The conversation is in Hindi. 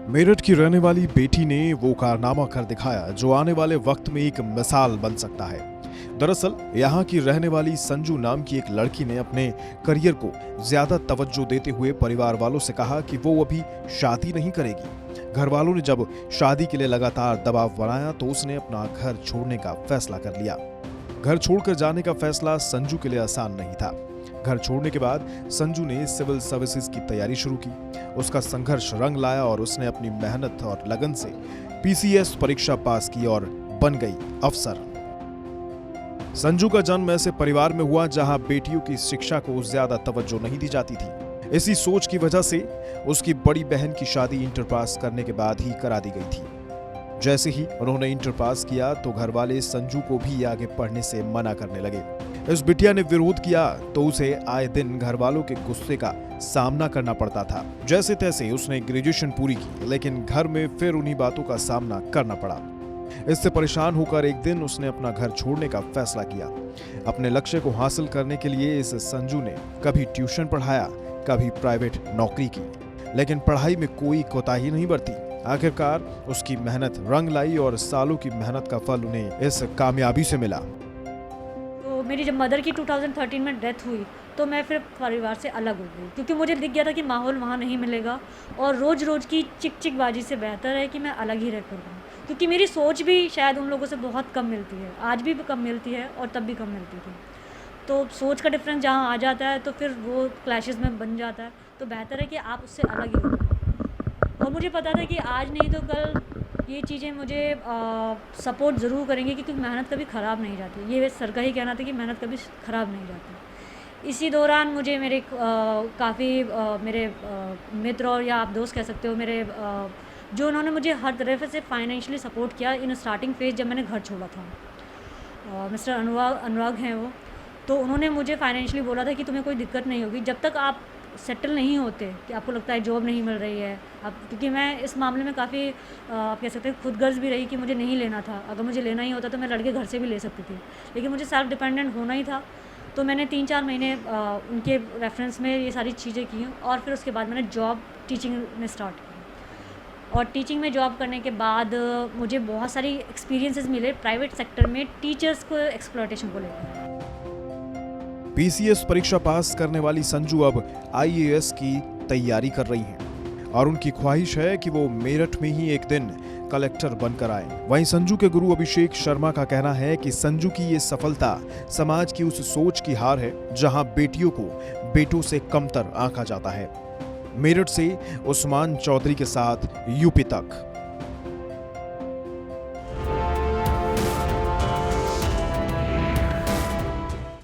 मेरठ की रहने वाली बेटी ने वो कारनामा कर दिखाया जो आने वाले वक्त में एक मिसाल बन सकता है। दरअसल यहाँ की रहने वाली संजू नाम की एक लड़की ने अपने करियर को ज्यादा तवज्जो देते हुए परिवार वालों से कहा कि वो अभी शादी नहीं करेगी। घर वालों ने जब शादी के लिए लगातार दबाव बनाया तो उसने अपना घर छोड़ने का फैसला कर लिया। घर छोड़कर जाने का फैसला संजू के लिए आसान नहीं था। घर छोड़ने के बाद संजू ने सिविल सर्विसेज की तैयारी शुरू की। उसका संघर्ष रंग लाया और उसने अपनी मेहनत और लगन से पीसीएस परीक्षा पास की और बन गई अफसर। संजू का जन्म ऐसे परिवार में हुआ जहां बेटियों की शिक्षा को ज्यादा तवज्जो नहीं दी जाती थी। इसी सोच की वजह से उसकी बड़ी बहन की शादी इंटर पास करने के बाद ही करा दी गई थी। जैसे ही उन्होंने इंटर पास किया तो घर वाले संजू को भी आगे पढ़ने से मना करने लगे। इस बिटिया ने विरोध किया तो उसे आए दिन घर वालों के गुस्से का सामना करना पड़ता था। जैसे तैसे उसने ग्रेजुएशन पूरी की, लेकिन घर में फिर उन्हीं बातों का सामना करना पड़ा। इससे परेशान होकर एक दिन उसने अपना घर छोड़ने का फैसला किया। अपने लक्ष्य को हासिल करने के लिए इस संजू ने कभी ट्यूशन पढ़ाया, कभी प्राइवेट नौकरी की, लेकिन पढ़ाई में कोई कोताही नहीं बरती। आखिरकार उसकी मेहनत रंग लाई और सालों की मेहनत का फल उन्हें इस कामयाबी से मिला। तो मेरी जब मदर की 2013 में डेथ हुई तो मैं फिर परिवार से अलग हो गई, क्योंकि मुझे दिख गया था कि माहौल वहाँ नहीं मिलेगा और रोज़ की चिकचिकबाजी से बेहतर है कि मैं अलग ही रह कर रहूँ, क्योंकि मेरी सोच भी शायद उन लोगों से बहुत कम मिलती है। आज भी कम मिलती है और तब भी कम मिलती थी। तो सोच का डिफरेंस जहाँ आ जाता है तो फिर वो क्लैशेस में बन जाता है। तो बेहतर है कि आप उससे अलग ही हो। और मुझे पता था कि आज नहीं तो कल ये चीज़ें मुझे सपोर्ट ज़रूर करेंगी, क्योंकि मेहनत कभी ख़राब नहीं जाती। ये सर का ही कहना था कि मेहनत कभी ख़राब नहीं जाती। इसी दौरान मुझे मेरे काफ़ी मेरे मित्र और या आप दोस्त कह सकते हो मेरे जो उन्होंने मुझे हर तरह से फाइनेंशियली सपोर्ट किया इन स्टार्टिंग फेज़ जब मैंने घर छोड़ा था। मिस्टर अनुराग हैं वो, तो उन्होंने मुझे फाइनेंशियली बोला था कि तुम्हें कोई दिक्कत नहीं होगी जब तक आप सेटल नहीं होते, कि आपको लगता है जॉब नहीं मिल रही है। अब क्योंकि मैं इस मामले में काफ़ी आप कह सकते हैं खुदगर्ज भी रही कि मुझे नहीं लेना था। अगर मुझे लेना ही होता तो मैं लड़के घर से भी ले सकती थी, लेकिन मुझे सेल्फ डिपेंडेंट होना ही था। तो मैंने 3-4 महीने उनके रेफरेंस में ये सारी चीज़ें की और फिर उसके बाद मैंने जॉब टीचिंग में स्टार्ट की। और टीचिंग में जॉब करने के बाद मुझे बहुत सारी एक्सपीरियंसेस मिले प्राइवेट सेक्टर में टीचर्स को एक्सप्लॉयटेशन को लेकर। पीसीएस परीक्षा पास करने वाली संजू अब आईएएस की तैयारी कर रही हैं और उनकी ख्वाहिश है कि वो मेरठ में ही एक दिन कलेक्टर बनकर आए। वहीं संजू के गुरु अभिषेक शर्मा का कहना है कि संजू की ये सफलता समाज की उस सोच की हार है जहां बेटियों को बेटों से कमतर आंका जाता है। मेरठ से उस्मान चौधरी के साथ यूपी तक।